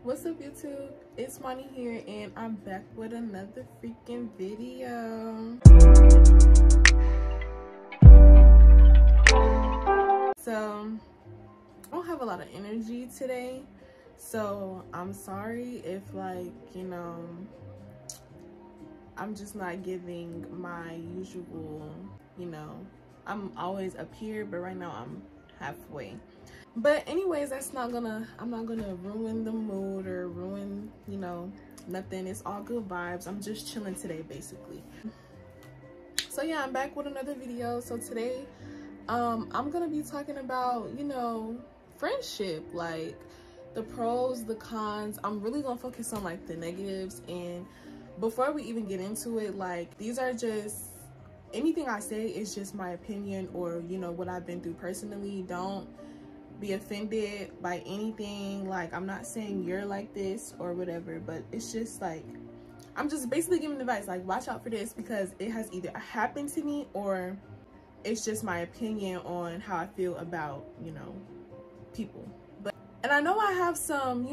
What's up, YouTube? It's Monty here, and I'm back with another freaking video. So I don't have a lot of energy today, so I'm sorry if, like, I'm just not giving my usual, I'm always up here, but right now I'm halfway. But anyways, I'm not gonna ruin the mood or ruin, nothing. It's all good vibes. I'm just chilling today, basically. So yeah, I'm back with another video. So today, I'm gonna be talking about, friendship, like the pros, the cons. I'm really gonna focus on like the negatives. And before we even get into it, like, these are just, anything I say is just my opinion or, what I've been through personally. Don't be offended by anything. Like, I'm not saying you're like this or whatever, but it's just like, I'm just basically giving advice, like, watch out for this, because it has either happened to me or it's just my opinion on how I feel about, people. And I know I have some,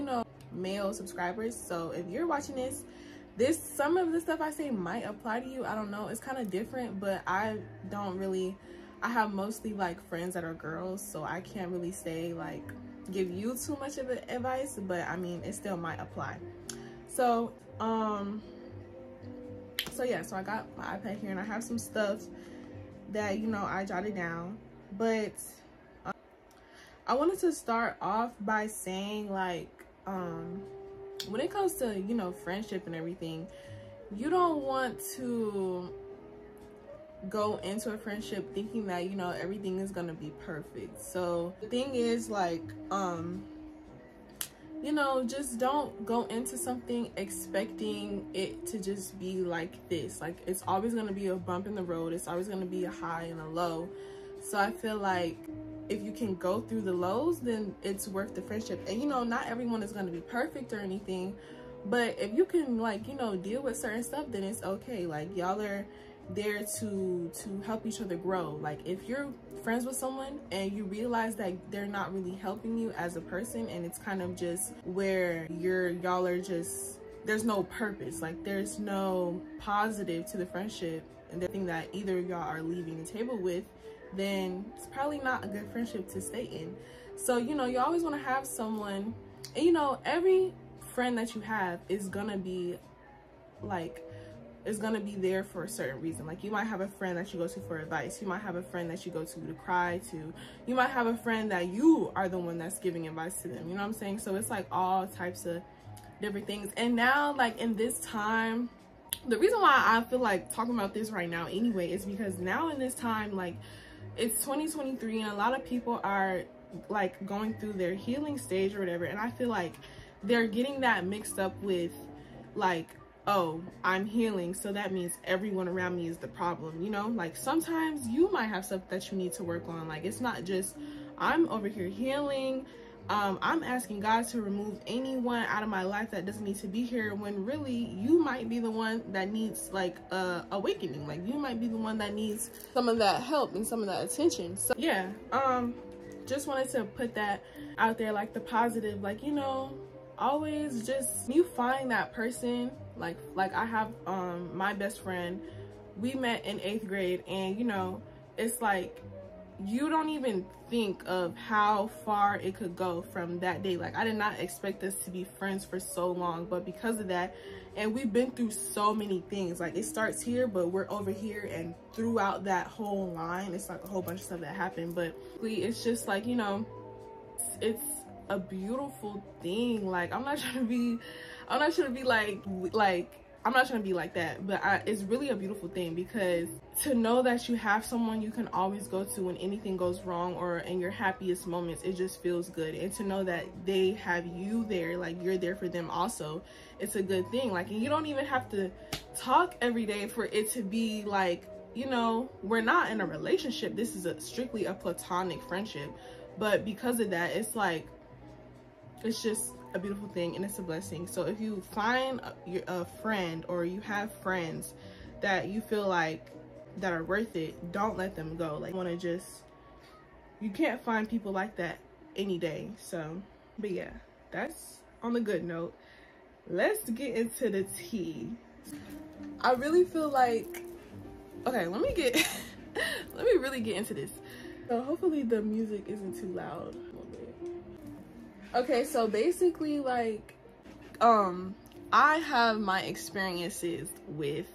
male subscribers, so if you're watching this, some of the stuff I say might apply to you. I don't know, it's kind of different, but I have mostly like friends that are girls, so I can't really say, like, give you too much of advice, but I mean, it still might apply. So yeah, so I got my iPad here and I have some stuff that, I jotted down. But I wanted to start off by saying, like, when it comes to, friendship and everything, you don't want to go into a friendship thinking that, everything is gonna be perfect. So the thing is, like, just don't go into something expecting it to just be like this. Like, it's always gonna be a bump in the road. It's always gonna be a high and a low. So I feel like if you can go through the lows, then it's worth the friendship. And, not everyone is gonna be perfect or anything, but if you can, like, deal with certain stuff, then it's okay. Like, y'all are there to help each other grow. Like, if you're friends with someone and you realize that they're not really helping you as a person, and it's kind of just where y'all are just, there's no purpose, like there's no positive to the friendship, and the thing that either of y'all are leaving the table with, then it's probably not a good friendship to stay in. So, you always want to have someone, and every friend that you have is gonna be like, is gonna be there for a certain reason. Like, you might have a friend that you go to for advice. You might have a friend that you go to cry to. You might have a friend that you are the one that's giving advice to them. You know what I'm saying? So it's like all types of different things. And now, like, in this time, the reason why I feel like talking about this right now anyway is because now in this time, like, it's 2023 and a lot of people are like going through their healing stage or whatever. And I feel like they're getting that mixed up with, like, oh, I'm healing, so that means everyone around me is the problem, like, sometimes you might have stuff that you need to work on. Like, it's not just I'm over here healing, I'm asking God to remove anyone out of my life that doesn't need to be here, when really you might be the one that needs, like, awakening. Like, you might be the one that needs some of that help and some of that attention. So yeah, just wanted to put that out there, like, the positive, like, always just, you find that person, like I have my best friend, we met in 8th grade, and it's like, you don't even think of how far it could go from that day. Like, I did not expect us to be friends for so long, but because of that, and we've been through so many things. Like, it starts here, but we're over here, and throughout that whole line, it's like a whole bunch of stuff that happened. But it's just like, it's a beautiful thing. Like, I'm not trying to be like that, but it's really a beautiful thing, because to know that you have someone you can always go to when anything goes wrong or in your happiest moments, it just feels good. And to know that they have you there, like, you're there for them also, it's a good thing. Like, and you don't even have to talk every day for it to be like, we're not in a relationship. This is strictly a platonic friendship, but because of that, it's like, it's just a beautiful thing, and it's a blessing. So if you find a friend, or you have friends that you feel like that are worth it, don't let them go. Like, you can't find people like that any day. So, but yeah, that's on the good note, let's get into the tea. I really feel like, okay, let me really get into this. So hopefully the music isn't too loud. Okay, so basically, like, I have my experiences with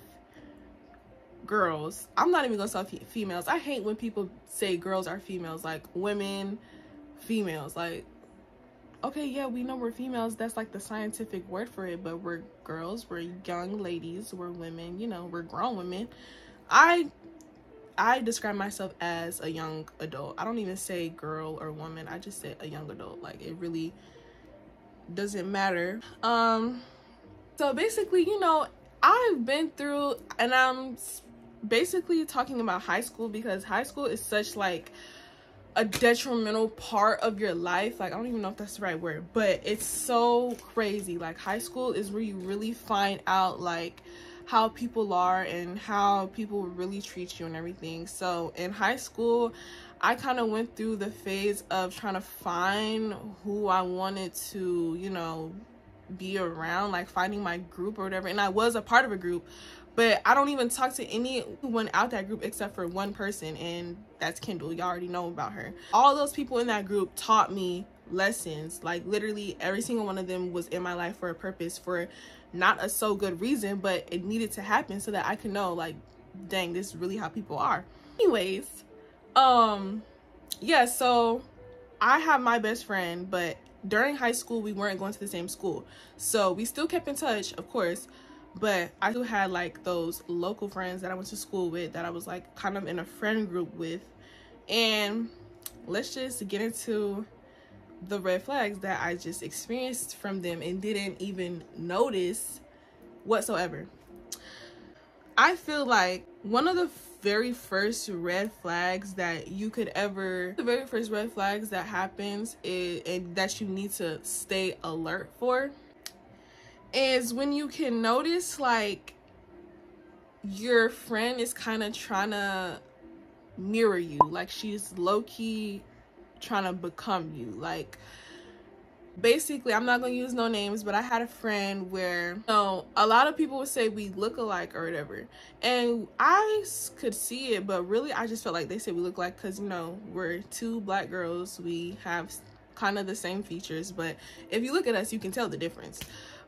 girls. I'm not even gonna say females. I hate when people say girls are females, like women, females. Like, okay, yeah, we know we're females. That's like the scientific word for it, but we're girls, we're young ladies, we're women, you know, we're grown women. I describe myself as a young adult. I don't even say girl or woman. I just say a young adult. Like, it really doesn't matter. So basically, you know, I've been through, and I'm basically talking about high school, because high school is such like a detrimental part of your life. Like, I don't even know if that's the right word, but it's so crazy. Like, high school is where you really find out like how people are and how people really treat you and everything. So in high school, I kind of went through the phase of trying to find who I wanted to, you know, be around, like finding my group or whatever. And I was a part of a group, but I don't even talk to anyone out that group except for one person, and that's Kendall. Y'all already know about her. All those people in that group taught me lessons. Like, literally every single one of them was in my life for a purpose, for not a so good reason, but it needed to happen so that I could know, like, dang, this is really how people are. Anyways, yeah, so I have my best friend, but during high school we weren't going to the same school, so we still kept in touch, of course, but I still had like those local friends that I went to school with, that I was like kind of in a friend group with. And let's just get into the red flags that I just experienced from them and didn't even notice whatsoever. I feel like one of the very first red flags that you could ever, the very first red flags that happens is, and that you need to stay alert for, is when you can notice like your friend is kind of trying to mirror you, like she's low-key trying to become you. Like, basically, I'm not gonna use no names, but I had a friend where, you know, a lot of people would say we look alike or whatever, and I could see it, but really I just felt like they said we look alike because, you know, we're two black girls, we have kind of the same features, but if you look at us you can tell the difference.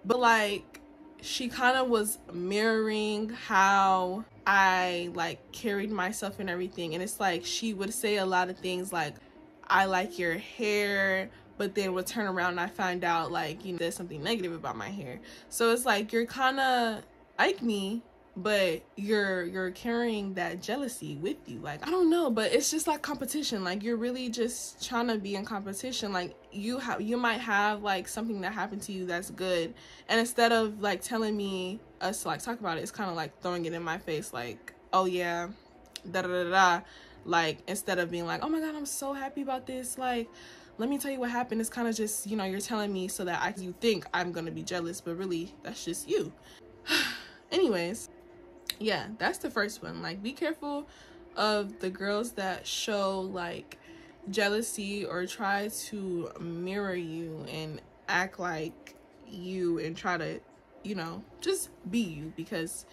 But like, she kind of was mirroring how I like carried myself and everything, and it's like she would say a lot of things like, I like your hair, but then would turn around and I find out like, you know, there's something negative about my hair. So it's like, you're kind of like me, but you're carrying that jealousy with you. Like, I don't know, but it's just like competition. Like, you're really just trying to be in competition. Like, you might have like something that happened to you that's good, and instead of like telling me us to like talk about it, it's kind of like throwing it in my face like, oh yeah, da da da da. Like, instead of being like, oh my god, I'm so happy about this, like, let me tell you what happened, it's kind of just, you know, you're telling me so that you think I'm gonna be jealous, but really that's just you. Anyways, yeah, that's the first one. Like, be careful of the girls that show like jealousy or try to mirror you and act like you and try to, you know, just be you, because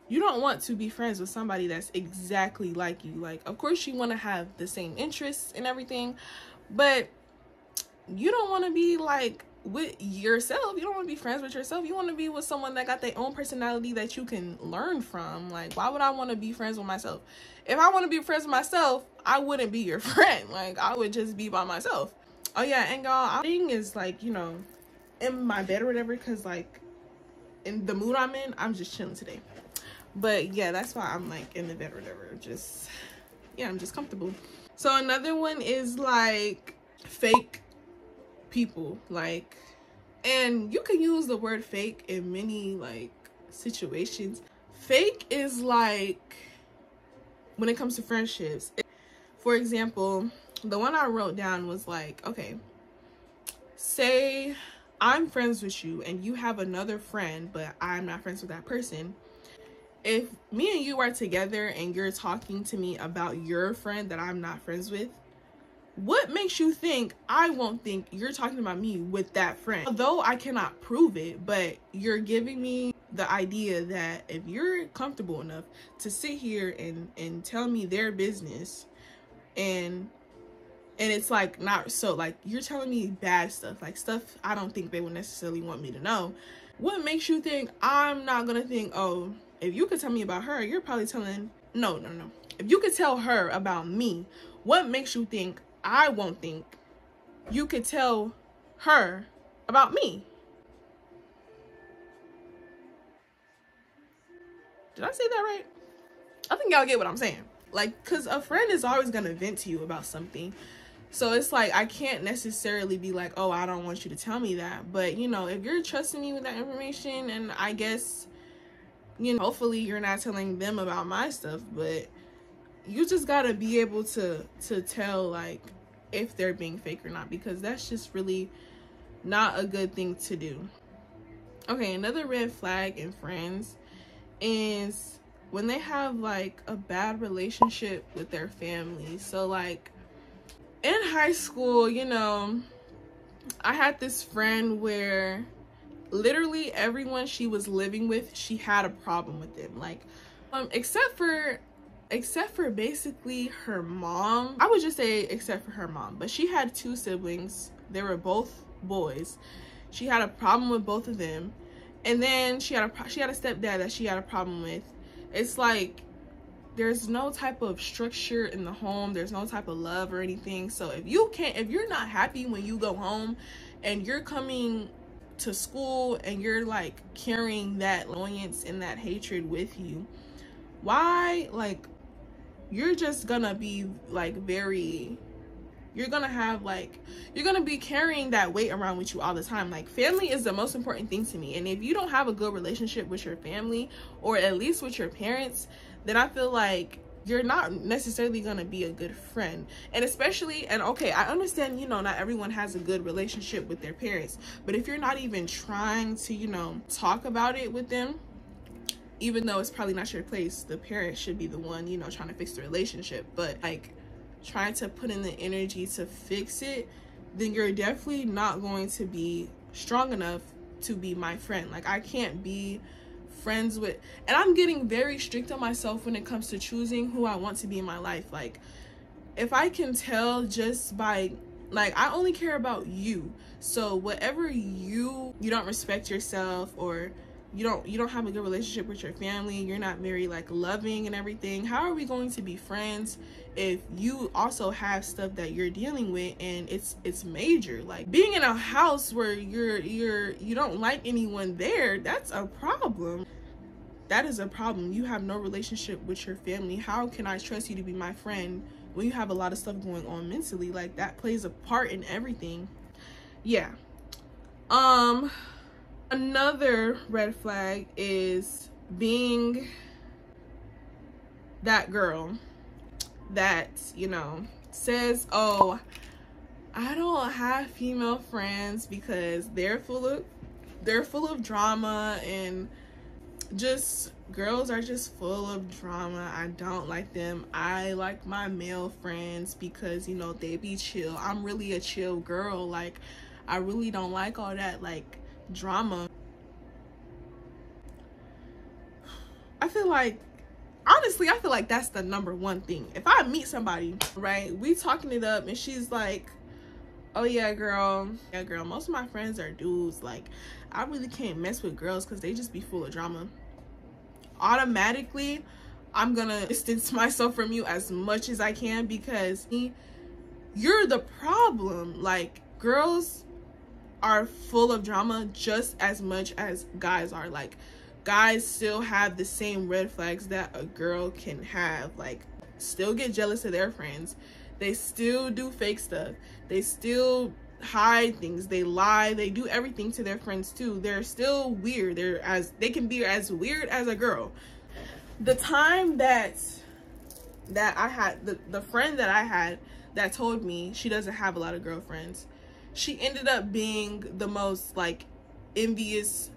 you don't want to be friends with somebody that's exactly like you. Like, of course you want to have the same interests and everything, but you don't want to be like with yourself. You don't want to be friends with yourself. You want to be with someone that got their own personality that you can learn from. Like, why would I want to be friends with myself? If I want to be friends with myself, I wouldn't be your friend. Like, I would just be by myself. Oh yeah, and y'all, thing is like, you know, in my bed or whatever, because like in the mood I'm in, I'm just chilling today. But yeah, that's why I'm like in the bed or whatever. Just, yeah, I'm just comfortable. So another one is like fake people. Like, and you can use the word fake in many like situations. Fake is like when it comes to friendships. For example, the one I wrote down was like, okay, say I'm friends with you and you have another friend, but I'm not friends with that person. If me and you are together and you're talking to me about your friend that I'm not friends with, what makes you think I won't think you're talking about me with that friend? Although I cannot prove it, but you're giving me the idea that if you're comfortable enough to sit here and tell me their business, and it's like not so, like, you're telling me bad stuff, like stuff I don't think they would necessarily want me to know. What makes you think I'm not gonna think, oh, if you could tell me about her, you're probably telling, no. If you could tell her about me, what makes you think I won't think you could tell her about me? Did I say that right? I think y'all get what I'm saying. Like, because a friend is always going to vent to you about something. So it's like, I can't necessarily be like, oh, I don't want you to tell me that. But, you know, if you're trusting me with that information, and I guess, you know, hopefully you're not telling them about my stuff, but you just got to be able to tell, like, if they're being fake or not, because that's just really not a good thing to do. Okay, another red flag in friends is when they have like a bad relationship with their family. So like in high school, you know, I had this friend where literally everyone she was living with, she had a problem with them. Like except for basically her mom. I would just say except for her mom, but she had 2 siblings. They were both boys. She had a problem with both of them. And then she had a stepdad that she had a problem with. It's like there's no type of structure in the home. There's no type of love or anything. So if you're not happy when you go home and you're coming to school and you're like carrying that annoyance and that hatred with you, why, like, you're just gonna be like you're gonna be carrying that weight around with you all the time. Like, family is the most important thing to me, and if you don't have a good relationship with your family, or at least with your parents, then I feel like you're not necessarily gonna be a good friend. And especially, and okay, I understand, you know, not everyone has a good relationship with their parents, but if you're not even trying to, you know, talk about it with them, even though it's probably not your place, the parent should be the one, you know, trying to fix the relationship, but like trying to put in the energy to fix it, then you're definitely not going to be strong enough to be my friend. Like, I can't be friends with, and I'm getting very strict on myself when it comes to choosing who I want to be in my life. Like, if I can tell just by, like, I only care about you. So whatever you don't respect yourself, or you don't have a good relationship with your family, you're not very like loving and everything, how are we going to be friends if you also have stuff that you're dealing with and it's major? Like, being in a house where you don't like anyone there, that's a problem. That is a problem. You have no relationship with your family. How can I trust you to be my friend when you have a lot of stuff going on mentally? Like, that plays a part in everything. Yeah. Another red flag is being that girl that, you know, says, oh, I don't have female friends because they're full of drama, and just girls are just full of drama. I don't like them. I like my male friends because, you know, they be chill. I'm really a chill girl. Like, I really don't like all that like drama. I feel like, honestly, I feel like that's the #1 thing. If I meet somebody, right, we talking it up and she's like, oh yeah girl, most of my friends are dudes, like I really can't mess with girls because they just be full of drama, automatically I'm gonna distance myself from you as much as I can, because you're the problem. Like, girls are full of drama just as much as guys are. Like, guys still have the same red flags that a girl can have. Like, still get jealous of their friends, they still do fake stuff, they still hide things, they lie, they do everything to their friends too. They're still weird. They can be as weird as a girl. The time that I had the friend that I had that told me she doesn't have a lot of girlfriends, she ended up being the most like envious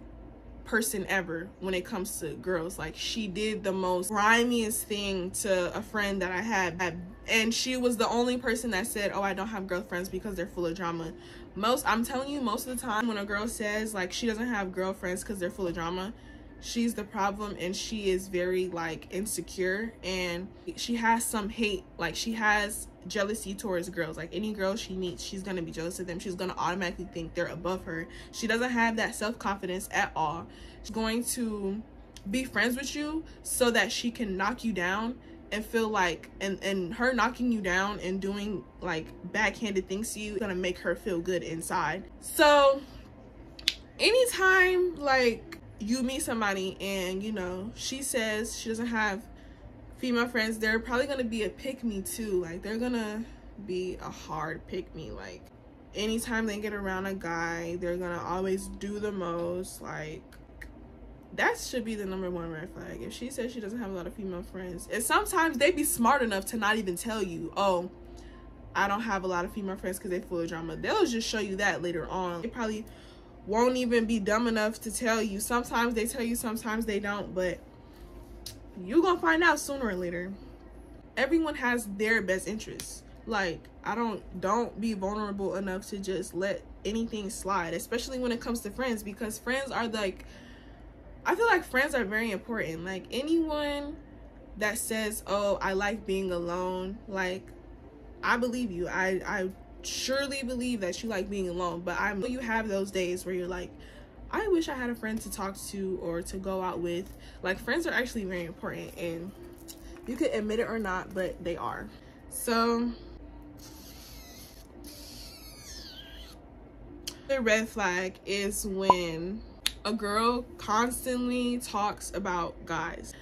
person ever when it comes to girls. Like, she did the most grimiest thing to a friend that I had, and she was the only person that said, oh, I don't have girlfriends because they're full of drama. I'm telling you, most of the time when a girl says like she doesn't have girlfriends because they're full of drama, she's the problem, and she is very like insecure, and she has some hate, like she has jealousy towards girls. Like, any girl she meets, she's gonna be jealous of them. She's gonna automatically think they're above her. She doesn't have that self-confidence at all. She's going to be friends with you so that she can knock you down and feel like, and her knocking you down and doing like backhanded things to you is gonna make her feel good inside. So anytime like you meet somebody and, you know, she says she doesn't have female friends, they're probably gonna be a pick-me too. Like, they're gonna be a hard pick-me. Like, anytime they get around a guy, they're gonna always do the most. Like, that should be the #1 red flag. If she says she doesn't have a lot of female friends, and sometimes they be smart enough to not even tell you, oh, I don't have a lot of female friends because they're full of drama. They'll just show you that later on. They probably won't even be dumb enough to tell you. Sometimes they tell you, sometimes they don't, but you're gonna find out sooner or later. Everyone has their best interests. Like, don't be vulnerable enough to just let anything slide, especially when it comes to friends, because friends are like, I feel like friends are very important. Like, anyone that says, oh, I like being alone, like, I believe you. I surely believe that you like being alone, but I know you have those days where you're like, I wish I had a friend to talk to or to go out with. Like, friends are actually very important, and you could admit it or not, but they are. So the red flag is when a girl constantly talks about guys.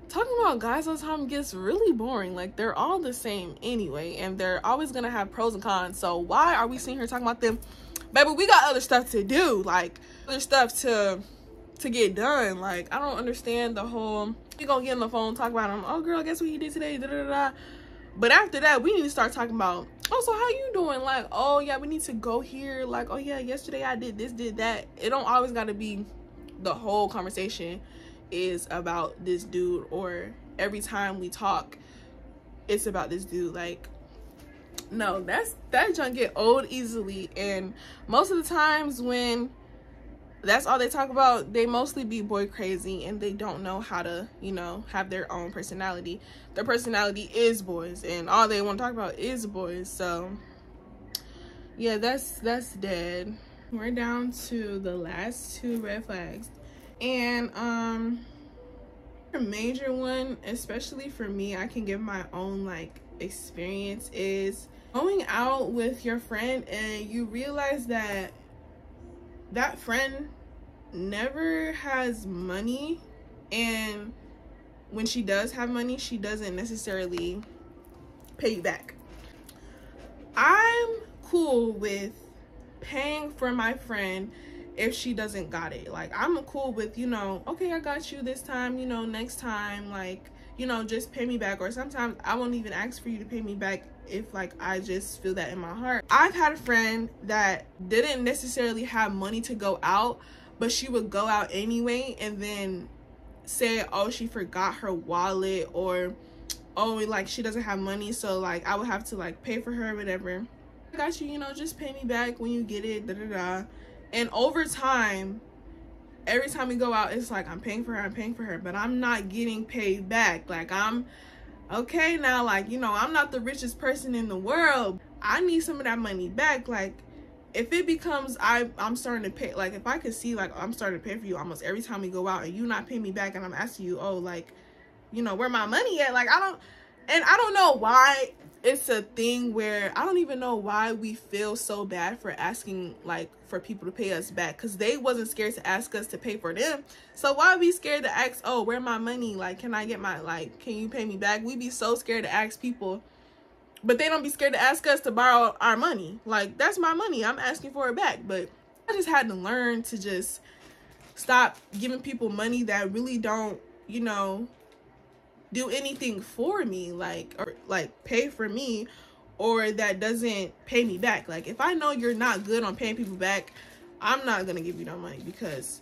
Talking about guys all the time gets really boring. Like, they're all the same anyway, and they're always gonna have pros and cons. So why are we sitting here talking about them? Baby, we got other stuff to do, like other stuff to get done. Like, I don't understand the whole, you gonna get on the phone, talk about him, oh girl, guess what he did today, da da da. But after that, we need to start talking about, oh, so how you doing? Like, oh yeah, we need to go here. Like, oh yeah, yesterday I did this, did that. It don't always gotta be the whole conversation is about this dude, or every time we talk it's about this dude. Like, no, that junk get old easily. And most of the times when that's all they talk about, they mostly be boy crazy, and they don't know how to, you know, have their own personality. Their personality is boys, and all they want to talk about is boys. So yeah, that's dead. We're down to the last 2 red flags, and a major one, especially for me, I can give my own like experience, is going out with your friend and you realize that that friend never has money, and when she does have money, she doesn't necessarily pay you back. I'm cool with paying for my friend if she doesn't got it. Like, I'm cool with, you know, okay, I got you this time, you know, next time, like, you know, just pay me back. Or sometimes I won't even ask for you to pay me back if like I just feel that in my heart. I've had a friend that didn't necessarily have money to go out, but she would go out anyway, and then say, oh, she forgot her wallet, or oh, like she doesn't have money, so like I would have to like pay for her, whatever. I got you, you know, just pay me back when you get it, da da da. And over time, every time we go out, it's like I'm paying for her, but I'm not getting paid back. Like, I'm okay now, like, you know, I'm not the richest person in the world. I need some of that money back. Like, if it becomes I'm starting to pay, like if I could see like I'm starting to pay for you almost every time we go out, and you not paying me back, and I'm asking you, oh, like, you know, where my money at? Like, I don't know why it's a thing where I don't even know why we feel so bad for asking like for people to pay us back, because they wasn't scared to ask us to pay for them. So why be scared to ask, oh, where my money? Like, can I get my, like, can you pay me back? We be so scared to ask people, but they don't be scared to ask us to borrow our money. Like, that's my money, I'm asking for it back. But I just had to learn to just stop giving people money that really don't, you know, do anything for me, like, or like pay for me, or that doesn't pay me back. Like, if I know you're not good on paying people back, I'm not gonna give you no money, because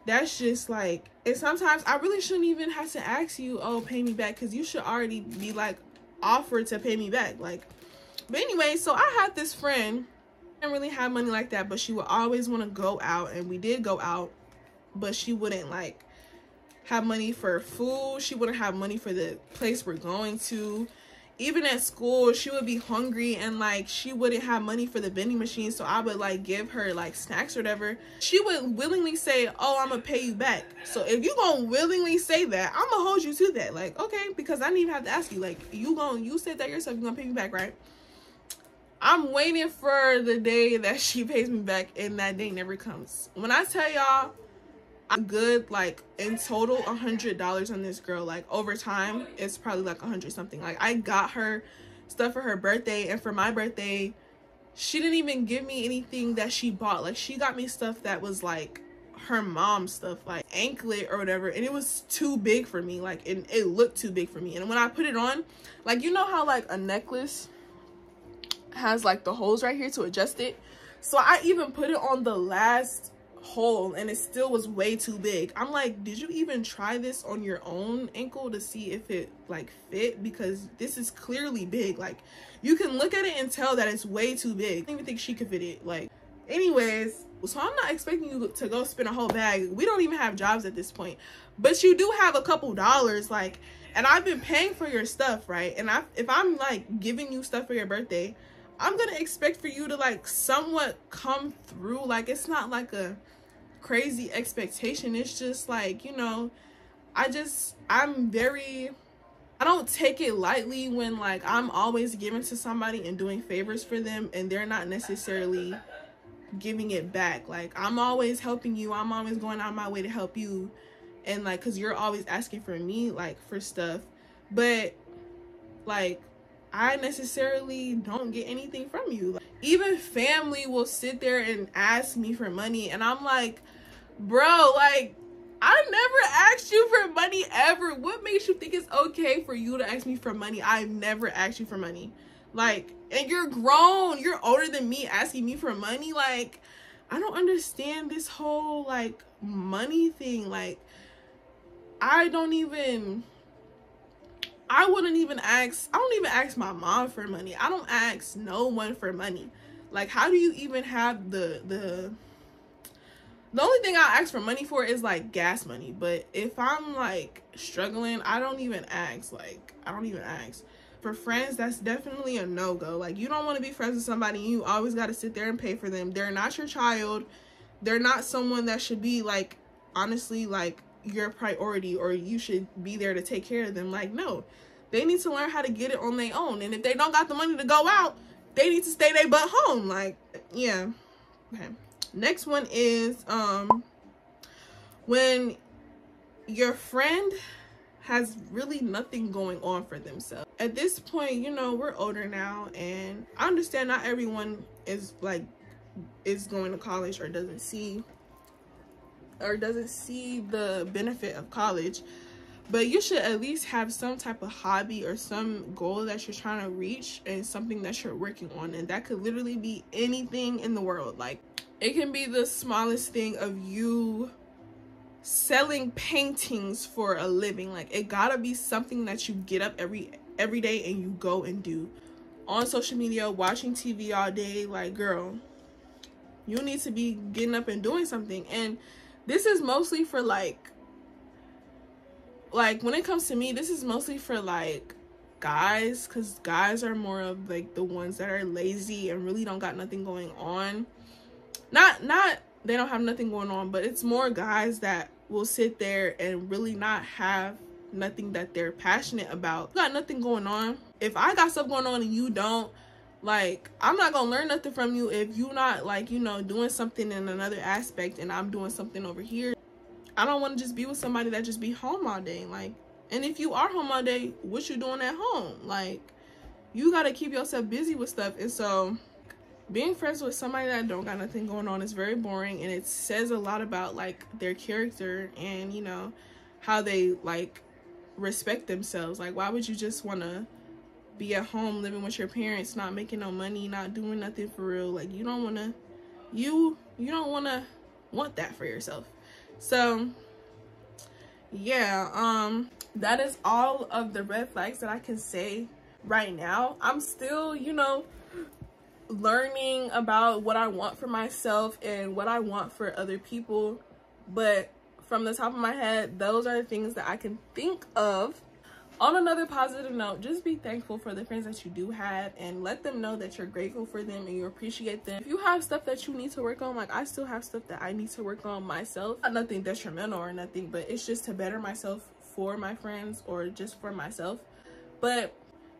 that's just like, and sometimes I really shouldn't even have to ask you, oh, pay me back, because you should already be like offered to pay me back. Like, but anyway, so I had this friend, didn't really have money like that, but she would always want to go out, and we did go out, but she wouldn't like have money for food. She wouldn't have money for the place we're going to. Even at school, she would be hungry and like she wouldn't have money for the vending machine, so I would like give her like snacks or whatever. She would willingly say, oh, I'm gonna pay you back. So if you gonna willingly say that, I'm gonna hold you to that. Like, okay, because I didn't even have to ask you. Like, you said that yourself, you're gonna pay me back, right? I'm waiting for the day that she pays me back, and that day never comes. When I tell y'all, I'm good, like in total $100 on this girl. Like over time, it's probably like 100 something. Like I got her stuff for her birthday, and for my birthday, she didn't even give me anything that she bought. Like she got me stuff that was like her mom's stuff, like anklet or whatever, and it was too big for me. Like it looked too big for me. And when I put it on, like, you know how like a necklace has like the holes right here to adjust it? So I even put it on the last hole and it still was way too big. I'm like, did you even try this on your own ankle to see if it like fit? Because this is clearly big. Like you can look at it and tell that it's way too big. I don't even think she could fit it. Like, anyways, so I'm not expecting you to go spend a whole bag. We don't even have jobs at this point, but you do have a couple dollars, like, and I've been paying for your stuff, right? And if I'm like giving you stuff for your birthday, I'm gonna expect for you to like somewhat come through. Like it's not like a crazy expectation. It's just like, you know, I don't take it lightly when like I'm always giving to somebody and doing favors for them and they're not necessarily giving it back. Like I'm always helping you, I'm always going out of my way to help you, and like, because you're always asking for me like for stuff, but like I necessarily don't get anything from you. Like, even family will sit there and ask me for money, and I'm like, bro, like I never asked you for money ever. What makes you think it's okay for you to ask me for money? I've never asked you for money. Like, and you're grown, you're older than me, asking me for money. Like, I don't understand this whole like money thing. Like, I don't even ask my mom for money. I don't ask no one for money. Like, how do you even have the only thing I ask for money for is like gas money. But if I'm like struggling, I don't even ask. Like, I don't even ask. For friends, that's definitely a no-go. Like, you don't want to be friends with somebody and you always got to sit there and pay for them. They're not your child. They're not someone that should be like, honestly, like your priority, or you should be there to take care of them. Like, no, they need to learn how to get it on their own. And if they don't got the money to go out, they need to stay their butt home. Like, yeah. Okay. Next one is when your friend has really nothing going on for themselves. At this point, you know, we're older now, and I understand not everyone is going to college or doesn't see the benefit of college, but you should at least have some type of hobby or some goal that you're trying to reach, and something that you're working on. And that could literally be anything in the world. Like, it can be the smallest thing of you selling paintings for a living. Like, it gotta be something that you get up every day and you go and do. On social media, watching TV all day, like, girl, you need to be getting up and doing something. And this is mostly for like when it comes to me, this is mostly for like guys, because guys are more of like the ones that are lazy and really don't got nothing going on. Not they don't have nothing going on, but it's more guys that will sit there and really not have nothing that they're passionate about. You got nothing going on. If I got stuff going on and you don't, like, I'm not gonna learn nothing from you if you not, like, you know, doing something in another aspect and I'm doing something over here. I don't want to just be with somebody that just be home all day. Like, and if you are home all day, what you doing at home? Like, you gotta keep yourself busy with stuff. And so being friends with somebody that don't got nothing going on is very boring, and it says a lot about like their character and, you know, how they like respect themselves. Like, why would you just want to be at home living with your parents, not making no money, not doing nothing for real? Like, you don't want to want that for yourself. So yeah, that is all of the red flags that I can say right now. I'm still, you know, learning about what I want for myself and what I want for other people, but from the top of my head, those are the things that I can think of. On another positive note, just be thankful for the friends that you do have and let them know that you're grateful for them and you appreciate them. If you have stuff that you need to work on, like I still have stuff that I need to work on myself, not nothing detrimental or nothing, but it's just to better myself for my friends or just for myself. But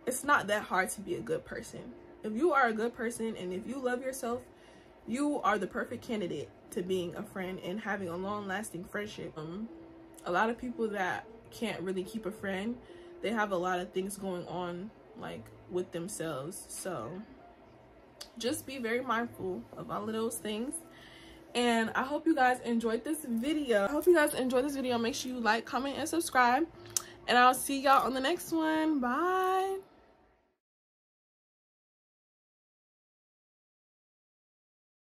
it's not that hard to be a good person. If you are a good person and if you love yourself, you are the perfect candidate to being a friend and having a long-lasting friendship. A lot of people that can't really keep a friend, they have a lot of things going on like with themselves. So just be very mindful of all of those things. And I hope you guys enjoyed this video. Make sure you like, comment, and subscribe. And I'll see y'all on the next one. Bye.